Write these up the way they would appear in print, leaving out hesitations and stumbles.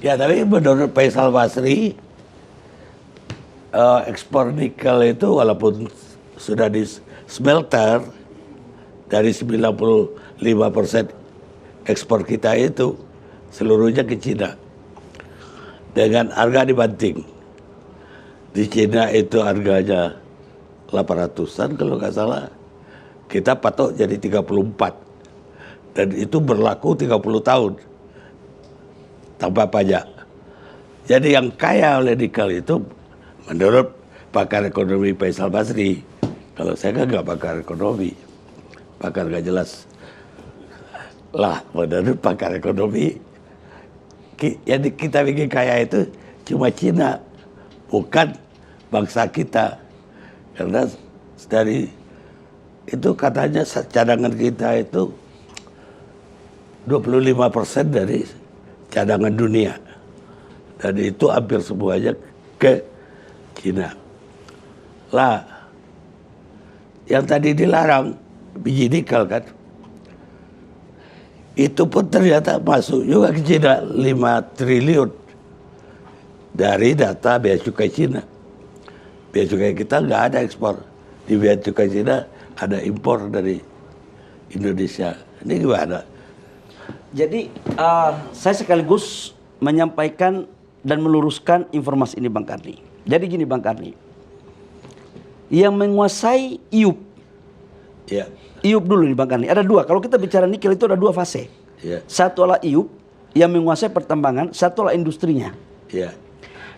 Ya, tapi menurut Faisal Basri, ekspor nikel itu walaupun sudah di smelter, dari 95% ekspor kita itu seluruhnya ke Cina. Dengan harga dibanting. Di Cina itu harganya 800-an kalau nggak salah. Kita patok jadi 34. Dan itu berlaku 30 tahun. Tanpa pajak. Jadi yang kaya oleh nikel itu menurut pakar ekonomi Faisal Basri. Kalau saya kan nggak pakar ekonomi. Pakar nggak jelas. Lah, menurut pakar ekonomi, yang kita bikin kaya itu cuma Cina. Bukan bangsa kita. Karena dari itu katanya cadangan kita itu 25% dari cadangan dunia. Dan itu hampir semuanya ke Cina. Lah, yang tadi dilarang biji nikel kan, itu pun ternyata masuk juga ke Cina 5 triliun dari data bea cukai Cina. Bea cukai kita nggak ada ekspor. Di bea cukai Cina ada impor dari Indonesia. Ini gimana? Jadi saya sekaligus menyampaikan dan meluruskan informasi ini Bang Karni. Jadi gini Bang Karni, yang menguasai IUP, Ya. IUP dulu nih Bang Karni, ada dua. Kalau kita bicara nikel itu ada dua fase. Ya. Satu adalah IUP yang menguasai pertambangan, satu adalah industrinya. Ya.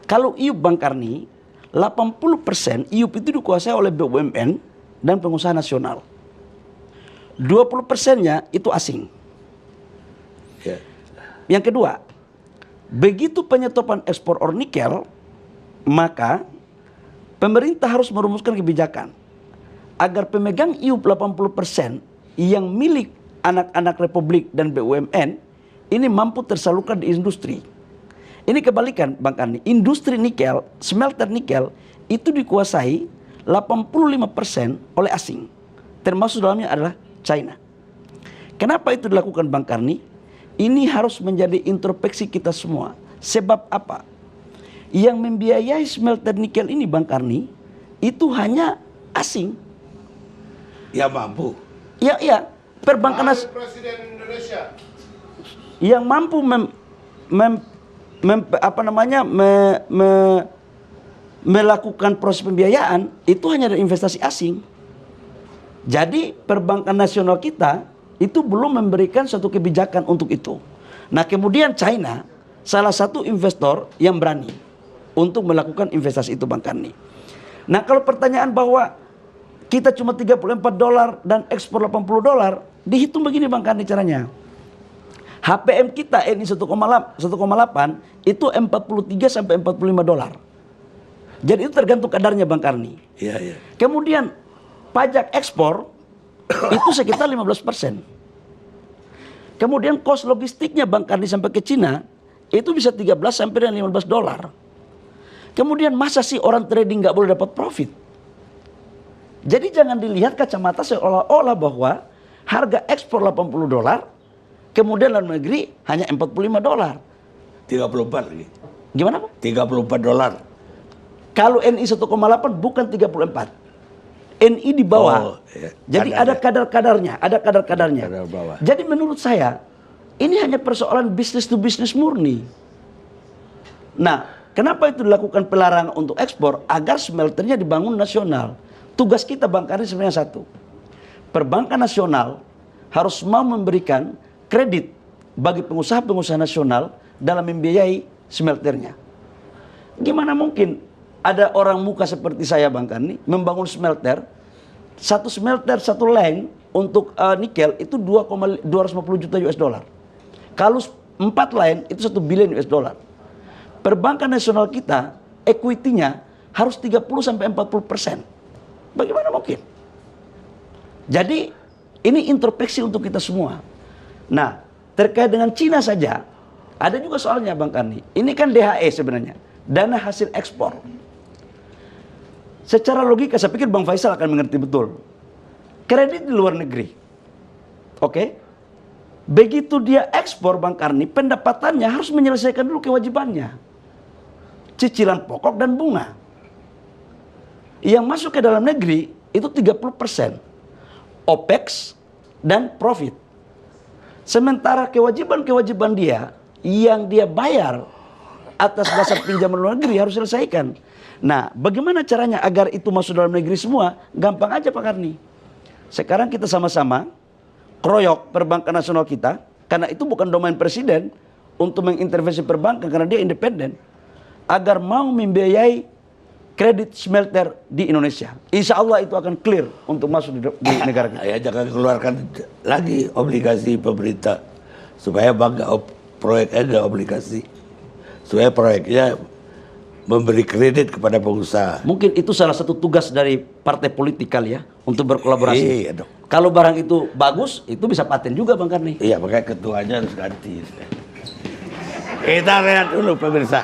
Kalau IUP Bang Karni, 80% IUP itu dikuasai oleh BUMN dan pengusaha nasional. 20%-nya itu asing. Ya. Yang kedua, begitu penyetopan ekspor nikel, maka pemerintah harus merumuskan kebijakan agar pemegang IUP 80% yang milik anak-anak Republik dan BUMN ini mampu tersalurkan di industri. Ini kebalikan Bang Karni, industri nikel, smelter nikel itu dikuasai 85% oleh asing. Termasuk dalamnya adalah China. Kenapa itu dilakukan Bang Karni? Ini harus menjadi introspeksi kita semua. Sebab apa? Yang membiayai smelter nikel ini Bang Karni, itu hanya asing. Ya mampu. Ya, perbankan Presiden Indonesia yang mampu melakukan proses pembiayaan itu hanya dari investasi asing. Jadi perbankan nasional kita itu belum memberikan suatu kebijakan untuk itu. Nah kemudian China salah satu investor yang berani untuk melakukan investasi itu Bang Karni. Nah kalau pertanyaan bahwa kita cuma $34 dan ekspor $80, dihitung begini Bang Karni caranya. HPM kita ini 1,8 itu 43 sampai $45. Jadi itu tergantung kadarnya Bang Karni. Iya, iya. Kemudian pajak ekspor itu sekitar 15%. Kemudian kos logistiknya Bang Karni sampai ke Cina itu bisa 13 sampai dengan $15. Kemudian masa sih orang trading nggak boleh dapat profit? Jadi jangan dilihat kacamata seolah-olah bahwa harga ekspor $80, kemudian dalam negeri hanya $45. 34 lagi. Gimana Pak? $34. Kalau NI 1,8 bukan 34. NI di bawah. Oh, iya. Jadi ada kadar-kadarnya, ada kadar-kadarnya. Kadar bawah. Jadi menurut saya ini hanya persoalan bisnis to bisnis murni. Nah, kenapa itu dilakukan pelarangan untuk ekspor? Agar smelternya dibangun nasional. Tugas kita Bang Karni sebenarnya satu. Perbankan nasional harus mau memberikan kredit bagi pengusaha-pengusaha nasional dalam membiayai smelternya. Gimana mungkin ada orang muka seperti saya Bang Karni membangun smelter, satu smelter, satu line untuk nikel itu 250 juta US dollar. Kalau 4 line itu 1 billion US dollar. Perbankan nasional kita equity-nya harus 30 sampai 40%. Bagaimana mungkin? Jadi ini introspeksi untuk kita semua. Nah, terkait dengan Cina saja ada juga soalnya Bang Karni. Ini kan DHE sebenarnya, dana hasil ekspor. Secara logika saya pikir Bang Faisal akan mengerti betul. Kredit di luar negeri. Oke? Begitu dia ekspor Bang Karni, pendapatannya harus menyelesaikan dulu kewajibannya. Cicilan pokok dan bunga. Yang masuk ke dalam negeri itu 30%. OPEX dan profit. Sementara kewajiban-kewajiban dia yang dia bayar atas dasar pinjaman luar negeri harus selesaikan. Nah, bagaimana caranya agar itu masuk dalam negeri semua? Gampang aja Pak Karni. Sekarang kita sama-sama kroyok perbankan nasional kita, karena itu bukan domain presiden untuk mengintervensi perbankan karena dia independen, agar mau membiayai kredit smelter di Indonesia. Insya Allah itu akan clear untuk masuk di negara kita. Ya jangan keluarkan lagi obligasi pemerintah supaya bangga proyeknya ada obligasi, supaya proyeknya memberi kredit kepada pengusaha. Mungkin itu salah satu tugas dari partai politik kali ya untuk berkolaborasi. Iya dong. Kalau barang itu bagus, itu bisa paten juga Bang Karni. Iya, makanya ketuanya harus ganti. Kita lihat dulu pemirsa.